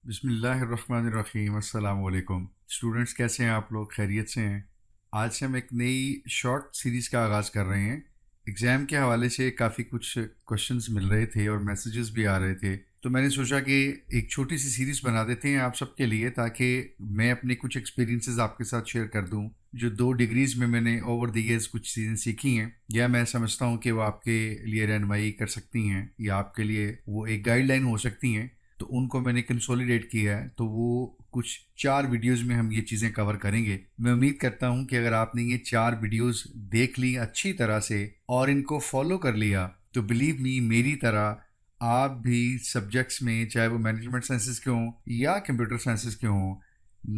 बिस्मिल्लाहिर्रहमानिर्रहीम। अस्सलाम वालेकुम स्टूडेंट्स, कैसे हैं आप लोग? खैरियत से हैं? आज से हम एक नई शॉर्ट सीरीज़ का आगाज़ कर रहे हैं। एग्ज़ाम के हवाले से काफ़ी कुछ क्वेश्चंस मिल रहे थे और मैसेजेस भी आ रहे थे, तो मैंने सोचा कि एक छोटी सी सीरीज़ बना देते हैं आप सबके लिए, ताकि मैं अपने कुछ एक्सपीरियंसेस आपके साथ शेयर कर दूं, जो 2 डिग्रीज़ में मैंने ओवर द ईयर्स कुछ चीज़ें सीखी हैं, या मैं समझता हूं कि वो आपके लिए रहनुमाई कर सकती हैं या आपके लिए वो एक गाइडलाइन हो सकती हैं। तो उनको मैंने कंसोलिडेट किया है, तो वो कुछ 4 वीडियोस में हम ये चीज़ें कवर करेंगे। मैं उम्मीद करता हूँ कि अगर आपने ये 4 वीडियोस देख ली अच्छी तरह से और इनको फॉलो कर लिया, तो बिलीव मी, मेरी तरह आप भी सब्जेक्ट्स में, चाहे वो मैनेजमेंट साइंसेस के हों या कंप्यूटर साइंसेस के हों,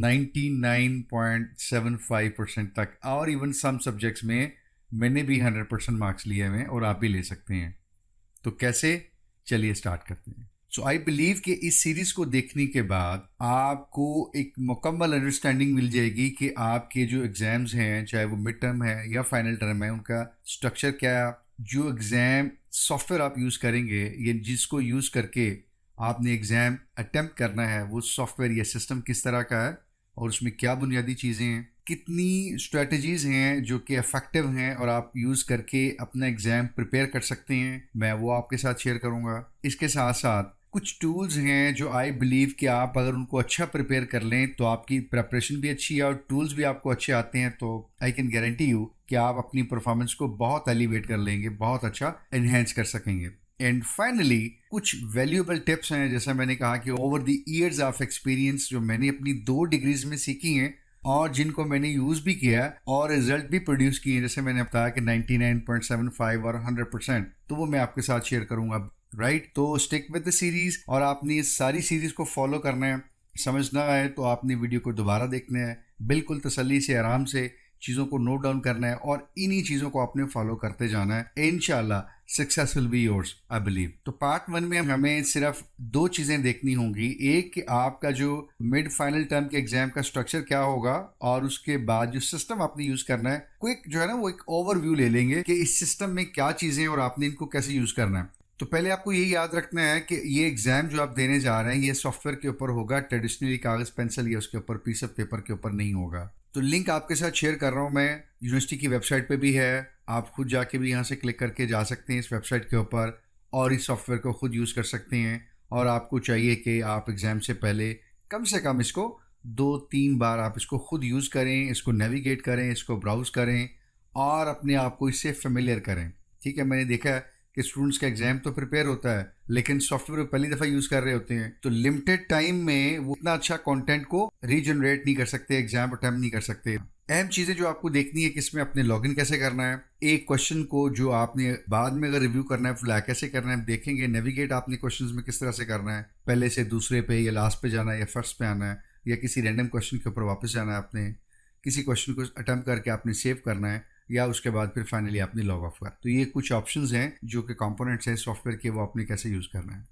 99.75% तक, और इवन सम सब्जेक्ट्स में मैंने भी 100% मार्क्स लिए हुए हैं और आप भी ले सकते हैं। तो कैसे? चलिए स्टार्ट करते हैं। सो आई बिलीव कि इस सीरीज को देखने के बाद आपको एक मुकम्मल अंडरस्टैंडिंग मिल जाएगी कि आपके जो एग्जाम्स हैं, चाहे वो मिड टर्म है या फाइनल टर्म है, उनका स्ट्रक्चर क्या है, जो एग्जाम सॉफ्टवेयर आप यूज़ करेंगे या जिसको यूज़ करके आपने एग्ज़ाम अटेम्प्ट करना है, वो सॉफ्टवेयर या सिस्टम किस तरह का है और उसमें क्या बुनियादी चीज़ें हैं, कितनी स्ट्रेटजीज़ हैं जो कि इफ़ेक्टिव हैं और आप यूज़ करके अपना एग्ज़ाम प्रिपेयर कर सकते हैं, मैं वो आपके साथ शेयर करूँगा। इसके साथ साथ कुछ टूल्स हैं जो आई बिलीव कि आप अगर उनको अच्छा प्रिपेयर कर लें तो आपकी प्रिपरेशन भी अच्छी है और टूल्स भी आपको अच्छे आते हैं, तो आई कैन गारंटी यू कि आप अपनी परफॉर्मेंस को बहुत एलिवेट कर लेंगे, बहुत अच्छा एनहेंस कर सकेंगे। एंड फाइनली कुछ वैल्यूएबल टिप्स हैं, जैसा मैंने कहा कि over the years of experience जो मैंने अपनी 2 डिग्रीज में सीखी हैं और जिनको मैंने यूज़ भी किया है और रिजल्ट भी प्रोड्यूस किए हैं, जैसे मैंने बताया कि 99.75 और 100%, तो वो मैं आपके साथ शेयर करूंगा। राइट, तो स्टिक विद द सीरीज, और आपने इस सारी सीरीज को फॉलो करना है। समझना है तो आपने वीडियो को दोबारा देखना है, बिल्कुल तसल्ली से, आराम से चीज़ों को नोट डाउन करना है और इन्हीं चीज़ों को आपने फॉलो करते जाना है। इंशाल्लाह success will be yours, I believe. तो पार्ट 1 में हमें सिर्फ 2 चीज़ें देखनी होंगी। एक कि आपका जो मिड फाइनल टर्म के एग्जाम का स्ट्रक्चर क्या होगा, और उसके बाद जो सिस्टम आपने यूज़ करना है, क्विक जो है ना, वो एक ओवरव्यू ले लेंगे कि इस सिस्टम में क्या चीज़ें और आपने इनको कैसे यूज़ करना है। तो पहले आपको ये याद रखना है कि ये एग्जाम जो आप देने जा रहे हैं ये सॉफ्टवेयर के ऊपर होगा, ट्रेडिशनली कागज़ पेंसिल या उसके ऊपर पीस ऑफ पेपर के ऊपर नहीं होगा। तो लिंक आपके साथ शेयर कर रहा हूँ मैं, यूनिवर्सिटी की वेबसाइट पे भी है, आप खुद जाके भी यहाँ से क्लिक करके जा सकते हैं इस वेबसाइट के ऊपर और इस सॉफ्टवेयर को खुद यूज़ कर सकते हैं। और आपको चाहिए कि आप एग्ज़ाम से पहले कम से कम इसको 2-3 बार आप इसको खुद यूज़ करें, इसको नेविगेट करें, इसको ब्राउज़ करें और अपने आप को इससे फेमिलियर करें। ठीक है, मैंने देखा है कि स्टूडेंट्स का एग्जाम तो प्रिपेयर होता है लेकिन सॉफ्टवेयर को पहली दफ़ा यूज़ कर रहे होते हैं, तो लिमिटेड टाइम में वो इतना अच्छा कंटेंट को रीजनरेट नहीं कर सकते, एग्जाम अटेम्प्ट नहीं कर सकते। अहम चीज़ें जो आपको देखनी है कि इसमें अपने लॉगिन कैसे करना है, एक क्वेश्चन को जो आपने बाद में अगर रिव्यू करना है फ्लैग कैसे करना है देखेंगे, नेविगेट आपने क्वेश्चंस में किस तरह से करना है, पहले से दूसरे पे या लास्ट पे जाना है या फर्स्ट पे आना है या किसी रैंडम क्वेश्चन के ऊपर वापस जाना है, आपने किसी क्वेश्चन को अटेम्प्ट करके आपने सेव करना है या उसके बाद फिर फाइनली आपने लॉग ऑफ कर। तो ये कुछ ऑप्शंस हैं जो कि कंपोनेंट्स हैं सॉफ्टवेयर के, वो आपने कैसे यूज़ करना है।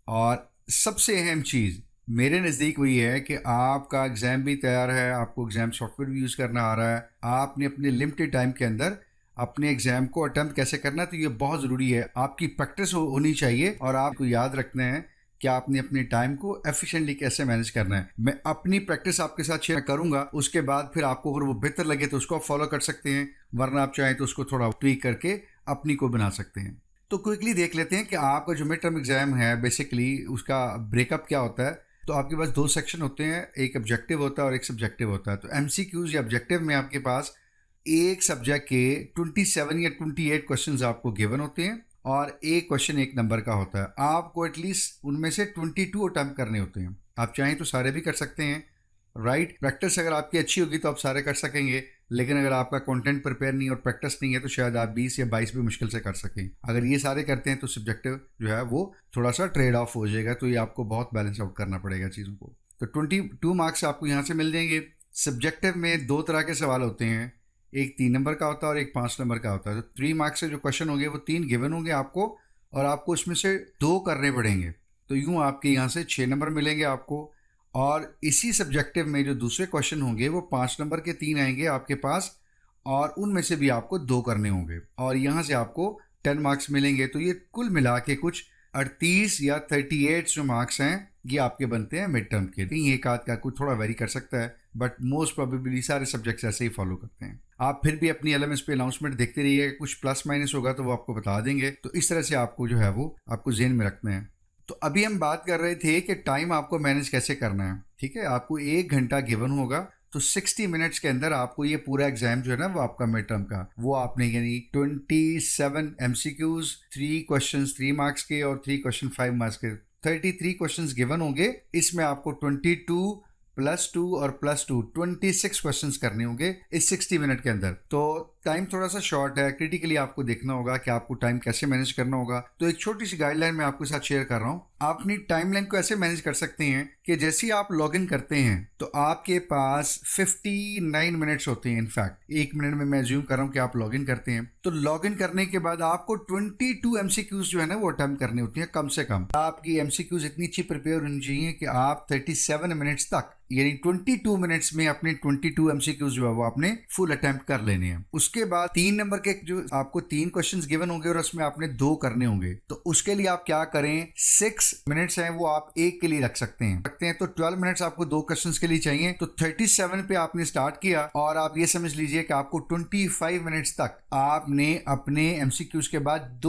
और सबसे अहम चीज़ मेरे नज़दीक वही है कि आपका एग्ज़ाम भी तैयार है, आपको एग्ज़ाम सॉफ्टवेयर भी यूज़ करना आ रहा है, आपने अपने लिमिटेड टाइम के अंदर अपने एग्ज़ाम को अटेम्प्ट कैसे करना है, तो ये बहुत ज़रूरी है। आपकी प्रैक्टिस होनी चाहिए और आपको याद रखना है कि आपने अपने टाइम को एफिशिएंटली कैसे मैनेज करना है। मैं अपनी प्रैक्टिस आपके साथ शेयर करूंगा, उसके बाद फिर आपको अगर वो बेहतर लगे तो उसको आप फॉलो कर सकते हैं, वरना आप चाहें तो उसको थोड़ा ट्वीक करके अपनी को बना सकते हैं। तो क्विकली देख लेते हैं कि आपका जो मिड टर्म एग्जाम है बेसिकली उसका ब्रेकअप क्या होता है। तो आपके पास 2 सेक्शन होते हैं, एक ऑब्जेक्टिव होता है और एक सब्जेक्टिव होता है। तो एमसीक्यूज या ऑब्जेक्टिव में आपके पास एक सब्जेक्ट के 27 या 28 क्वेश्चंस आपको गिवन होते हैं और एक क्वेश्चन 1 नंबर का होता है। आपको एटलीस्ट उनमें से 22 अटैम्प्ट करने होते हैं। आप चाहें तो सारे भी कर सकते हैं। राइट, प्रैक्टिस अगर आपकी अच्छी होगी तो आप सारे कर सकेंगे, लेकिन अगर आपका कंटेंट प्रिपेयर नहीं और प्रैक्टिस नहीं है तो शायद आप 20 या 22 भी मुश्किल से कर सकें। अगर ये सारे करते हैं तो सब्जेक्टिव जो है वो थोड़ा सा ट्रेड ऑफ हो जाएगा, तो ये आपको बहुत बैलेंस आउट करना पड़ेगा चीज़ों को। तो 22 मार्क्स आपको यहाँ से मिल जाएंगे। सब्जेक्टिव में 2 तरह के सवाल होते हैं, एक 3 नंबर का होता है और एक 5 नंबर का होता है। तो 3 मार्क्स से जो क्वेश्चन होंगे वो 3 गिवन होंगे आपको और आपको उसमें से 2 करने पड़ेंगे। तो यूँ आपके यहाँ से 6 नंबर मिलेंगे आपको। और इसी सब्जेक्टिव में जो दूसरे क्वेश्चन होंगे वो 5 नंबर के 3 आएंगे आपके पास और उनमें से भी आपको 2 करने होंगे और यहाँ से आपको 10 मार्क्स मिलेंगे। तो ये कुल मिला के कुछ 38 या 38 जो मार्क्स हैं ये आपके बनते हैं मिड टर्म के। कहीं एक आध का कुछ थोड़ा वेरी कर सकता है, बट मोस्ट प्रोबेबली सारे सब्जेक्ट्स ऐसे ही फॉलो करते हैं। आप फिर भी अपनी एलएमएस पे अनाउंसमेंट देखते रहिए, कुछ प्लस माइनस होगा तो वो आपको बता देंगे। तो इस तरह से आपको जो है वो आपको जेहन में रखना है। तो अभी हम बात कर रहे थे कि टाइम आपको मैनेज कैसे करना है। ठीक है, आपको 1 घंटा गिवन होगा, तो 60 मिनट्स के अंदर आपको ये पूरा एग्जाम जो है ना वो आपका मिड टर्म का वो आपने यानी 27 MCQs, 3 क्वेश्चंस 3 मार्क्स के और 3 क्वेश्चन 5 मार्क्स के, 33 क्वेश्चंस गिवन होंगे। इसमें आपको 22 +2 और +2 26 क्वेश्चंस करने होंगे इस 60 मिनट के अंदर। तो टाइम थोड़ा सा शॉर्ट है, क्रिटिकली आपको देखना होगा कि आपको टाइम कैसे मैनेज करना होगा। तो एक छोटी सी गाइडलाइन मैं आपके साथ शेयर कर रहा हूँ। आप अपनी टाइमलाइन को ऐसे मैनेज कर सकते हैं कि जैसे ही आप लॉग इन करते हैं तो आपके पास 59 मिनट्स होते हैं। इनफैक्ट 1 मिनट में मैं ज्यूम कर रहा हूँ कि आप लॉग इन करते हैं, तो लॉग इन करने के बाद आपको 22 MCQs जो है ना वो अटेम्प्ट करनी होती है कम से कम। आपकी MCQs इतनी अच्छी प्रिपेयर होनी चाहिए कि आप 37 मिनट्स तक यानी 22 मिनट्स में अपने 22 MCQs जो है वो आपने फुल अटेम्प्ट कर लेने हैं। उसके बाद 3 नंबर के जो आपको 3 क्वेश्चंस गिवन होंगे और उसमें आपने 2 करने होंगे। तो उसके लिए आप क्या करें, 6 मिनट्स हैं वो आप एक के लिए रख सकते हैं। तो 12 मिनट्स आपको 2 क्वेश्चंस के लिए चाहिए। तो 37 पे आपने स्टार्ट किया और आप ये समझ लीजिए कि आपको 25 मिनट्स तक आपने अपने MCQs के बाद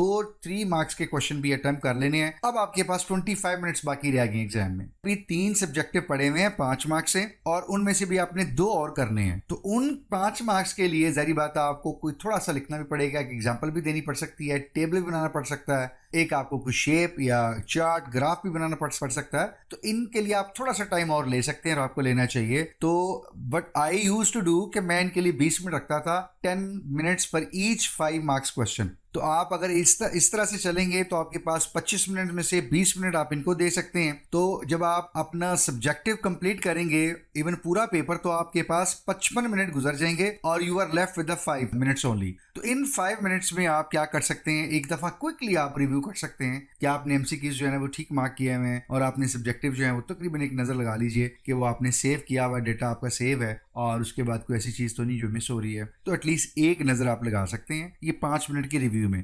3 मार्क्स के क्वेश्चन भी अटेम्प्ट कर लेने हैं। अब आपके पास 25 मिनट्स बाकी रह गए एग्जाम में। अभी 3 सब्जेक्टिव पड़े हुए हैं 5 मार्क्स से, और उनमें से भी आपने 2 और करने हैं। तो उन 5 मार्क्स के लिए जारी बात है आपको कोई थोड़ा सा लिखना भी पड़ेगा, एक एग्जाम्पल भी देनी पड़ सकती है, टेबल भी बनाना पड़ सकता है, एक आपको कुछ शेप या चार्ट ग्राफ भी बनाना पड़ सकता है। तो इनके लिए आप थोड़ा सा टाइम और ले सकते हैं और आपको लेना चाहिए। तो but I use to do कि मैं इनके लिए 20 मिनट रखता था, 10 minutes for each 5 marks question. तो आप अगर इस तरह से चलेंगे तो आपके पास 25 मिनट में से 20 मिनट आप इनको दे सकते हैं। तो जब आप अपना सब्जेक्टिव कंप्लीट करेंगे इवन पूरा पेपर, तो आपके पास 55 मिनट गुजर जाएंगे और you are left with the 5 minutes only. तो इन 5 मिनट्स में आप क्या कर सकते हैं, एक दफा क्विकली आप रिव्यू कर सकते हैं कि आपने MCQs जो है ना वो ठीक मार्क किए हुए हैं और आपने सब्जेक्टिव जो है वो तकरीबन एक नजर लगा लीजिए कि वो आपने सेव किया हुआ डेटा आपका सेव है और उसके बाद कोई ऐसी चीज तो नहीं जो मिस हो रही है। तो एटलीस्ट एक नजर आप लगा सकते हैं ये 5 मिनट की रिव्यू में।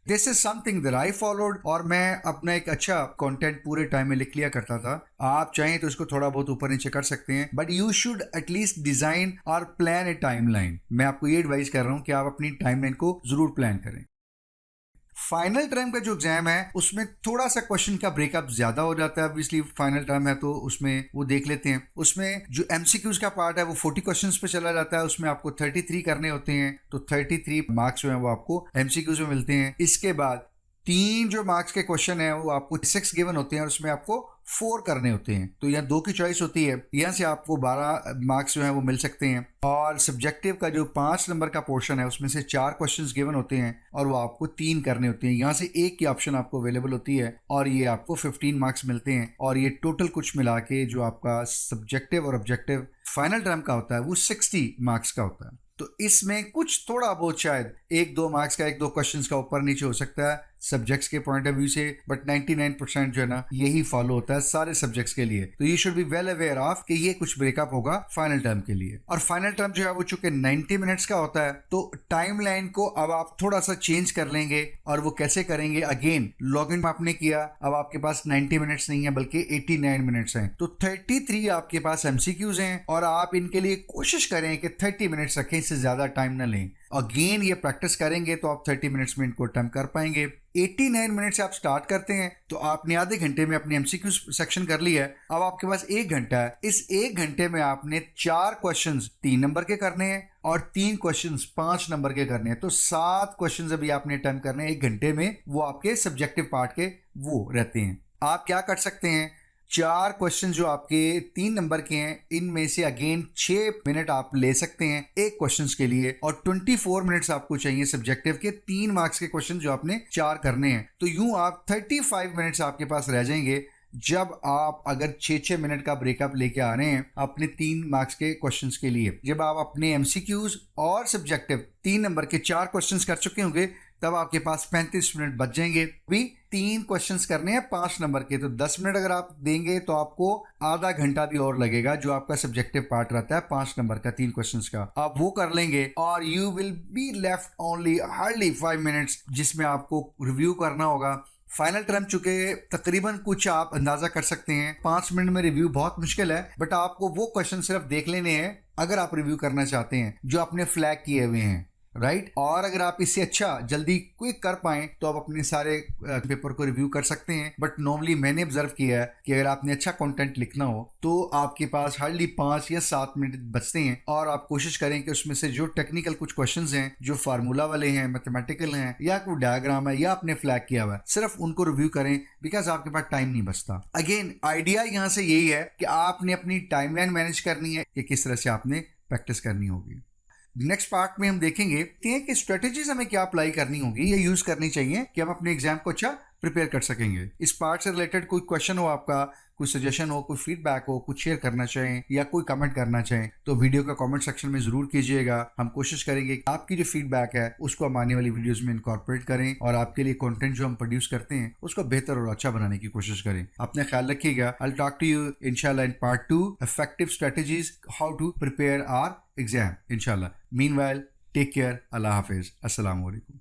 This is something that I followed, और मैं अपना एक अच्छा कंटेंट पूरे टाइम में लिख लिया करता था। आप चाहें तो इसको थोड़ा बहुत ऊपर नीचे कर सकते हैं, but you should at least design और प्लान ए टाइमलाइन। मैं आपको ये एडवाइस कर रहा हूं कि आप अपनी टाइमलाइन को जरूर प्लान करें। फाइनल टर्म का जो एग्जाम है उसमें थोड़ा सा क्वेश्चन का ब्रेकअप ज्यादा हो जाता है। ऑब्वियसली फाइनल टर्म है तो उसमें वो देख लेते हैं। उसमें जो MCQs का पार्ट है वो 40 क्वेश्चंस पे चला जाता है, उसमें आपको 33 करने होते हैं। तो 33 मार्क्स जो है वो आपको MCQs में मिलते हैं। इसके बाद 3 जो मार्क्स के क्वेश्चन है वो आपको 6 गिवन होते हैं और उसमें आपको 4 करने होते हैं। तो यहाँ 2 की चॉइस होती है, यहाँ से आपको 12 मार्क्स जो है वो मिल सकते हैं। और सब्जेक्टिव का जो 5 नंबर का पोर्शन है उसमें से 4 क्वेश्चंस गिवन होते हैं और वो आपको 3 करने होते हैं। यहाँ से एक की ऑप्शन आपको अवेलेबल होती है और ये आपको 15 मार्क्स मिलते हैं। और ये टोटल कुछ मिला के जो आपका सब्जेक्टिव और ऑब्जेक्टिव फाइनल टर्म का होता है वो 60 मार्क्स का होता है। तो इसमें कुछ थोड़ा बहुत शायद 1-2 मार्क्स का 1-2 क्वेश्चंस का ऊपर नीचे हो सकता है सब्जेक्ट्स के पॉइंट ऑफ व्यू से, बट 99% जो है ना यही फॉलो होता है सारे सब्जेक्ट्स के लिए। तो you should be well aware of कि ये कुछ ब्रेकअप होगा फाइनल टर्म के लिए। और फाइनल टर्म जो है वो चूंकि 90 मिनट्स का होता है तो टाइमलाइन को अब आप थोड़ा सा चेंज कर लेंगे। और वो कैसे करेंगे, अगेन लॉग इन आपने किया, अब आपके पास 90 मिनट्स नहीं है बल्कि 89 मिनट्स हैं। तो 33 आपके पास MCQs हैं और आप इनके लिए कोशिश करें कि 30 मिनट्स रखें, इससे ज्यादा टाइम ना लें। अगेन ये प्रैक्टिस करेंगे तो आप 30 मिनट्स में इनको अटेम्प्ट कर पाएंगे। 89 मिनट से आप स्टार्ट करते हैं तो आपने आधे घंटे में अपनी MCQ सेक्शन कर लिया है। अब आपके पास 1 घंटा है। इस 1 घंटे में आपने 4 क्वेश्चंस 3 नंबर के करने हैं और 3 क्वेश्चंस 5 नंबर के करने हैं। तो 7 क्वेश्चंस अभी आपने अटेम्प्ट करने हैं 1 घंटे में, वो आपके सब्जेक्टिव पार्ट के वो रहते हैं। आप क्या कर सकते हैं, 4 क्वेश्चन जो आपके 3 नंबर के हैं इनमें से अगेन 6 मिनट आप ले सकते हैं एक क्वेश्चन के लिए, और 24 मिनट्स आपको चाहिए सब्जेक्टिव के 3 मार्क्स के क्वेश्चन जो आपने 4 करने हैं। तो यूं आप 35 मिनट्स आपके पास रह जाएंगे जब आप अगर 6-6 मिनट का ब्रेकअप लेके आ रहे हैं अपने 3 मार्क्स के क्वेश्चंस के लिए। जब आप अपने MCQs और सब्जेक्टिव 3 नंबर के 4 क्वेश्चंस कर चुके होंगे तब आपके पास 35 मिनट बच जाएंगे। भी 3 क्वेश्चंस करने हैं 5 नंबर के, तो 10 मिनट अगर आप देंगे तो आपको आधा घंटा भी और लगेगा जो आपका सब्जेक्टिव पार्ट रहता है 5 नंबर का 3 क्वेश्चंस का। आप वो कर लेंगे और you will be left only hardly 5 minutes जिसमें आपको रिव्यू करना होगा। फाइनल टर्म चुके तकरीबन कुछ आप अंदाजा कर सकते हैं। 5 मिनट में रिव्यू बहुत मुश्किल है, बट आपको वो क्वेश्चन सिर्फ देख लेने हैं अगर आप रिव्यू करना चाहते हैं जो आपने फ्लैग किए हुए हैं, राइट। और अगर आप इससे अच्छा जल्दी क्विक कर पाएं तो आप अपने सारे पेपर को रिव्यू कर सकते हैं। बट नॉर्मली मैंने ऑब्जर्व किया है कि अगर आपने अच्छा कंटेंट लिखना हो तो आपके पास हार्डली 5 या 7 मिनट बचते हैं, और आप कोशिश करें कि उसमें से जो टेक्निकल कुछ क्वेश्चंस हैं, जो फार्मूला वाले हैं, मैथमेटिकल हैं, या कोई डायग्राम है या आपने फ्लैग किया हुआ है, सिर्फ उनको रिव्यू करें, बिकॉज आपके पास टाइम नहीं बचता। अगेन आइडिया यहाँ से यही है कि आपने अपनी टाइमलाइन मैनेज करनी है कि किस तरह से आपने प्रैक्टिस करनी होगी। नेक्स्ट पार्ट में हम देखेंगे कि स्ट्रेटेजीज हमें क्या अप्लाई करनी होगी या यूज करनी चाहिए कि हम अपने एग्जाम को अच्छा प्रिपेयर कर सकेंगे। इस पार्ट से रिलेटेड कोई क्वेश्चन हो आपका, कोई सजेशन हो, कोई फीडबैक हो, कुछ शेयर करना चाहें या कोई कमेंट करना चाहें तो वीडियो का कमेंट सेक्शन में जरूर कीजिएगा। हम कोशिश करेंगे कि आपकी जो फीडबैक है उसको हम आने वाली वीडियोस में इनकॉर्पोरेट करें और आपके लिए कंटेंट जो हम प्रोड्यूस करते हैं उसको बेहतर और अच्छा बनाने की कोशिश करें। अपना ख्याल रखिएगा। I will talk to you इंशाल्लाह in part 2, effective strategies how to prepare our exam इंशाल्लाह। मीनवाइल टेक केयर, अल्लाह हाफिज, अस्सलाम वालेकुम।